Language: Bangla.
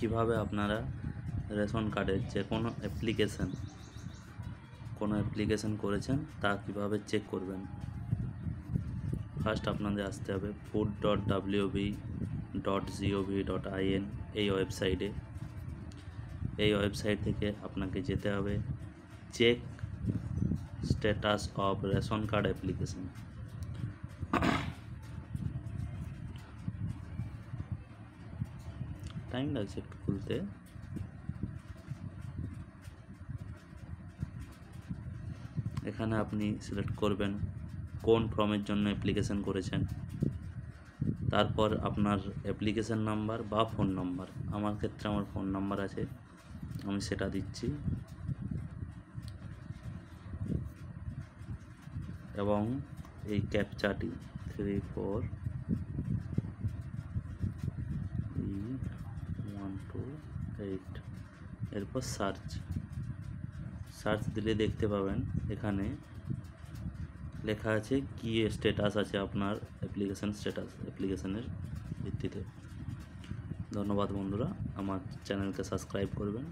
কিভাবে আপনারা রেশন কার্ডের যে কোনো অ্যাপ্লিকেশন করেছেন তা কিভাবে চেক করবেন। ফার্স্ট আপনাদের আসতে হবে food.wb.gov.in এই ওয়েবসাইটে। এই ওয়েবসাইট থেকে আপনাকে যেতে হবে check status of ration card application. Time লাগছে একটু খুলতে। এখানে আপনি সিলেক্ট করবেন কোন ফর্মের জন্য অ্যাপ্লিকেশন করেছেন, তারপর আপনার অ্যাপ্লিকেশন নাম্বার বা ফোন নাম্বার। আমার ক্ষেত্রে আমার ফোন নাম্বার আছে, আমি সেটা দিচ্ছি, এবং এই ক্যাপচাটি 34E128। এরপর সার্চ দিলে দেখতে পাবেন এখানে লেখা আছে কি স্ট্যাটাস আছে আপনার অ্যাপ্লিকেশনের ভিত্তিতে। ধন্যবাদ বন্ধুরা, আমার চ্যানেলকে সাবস্ক্রাইব করবেন।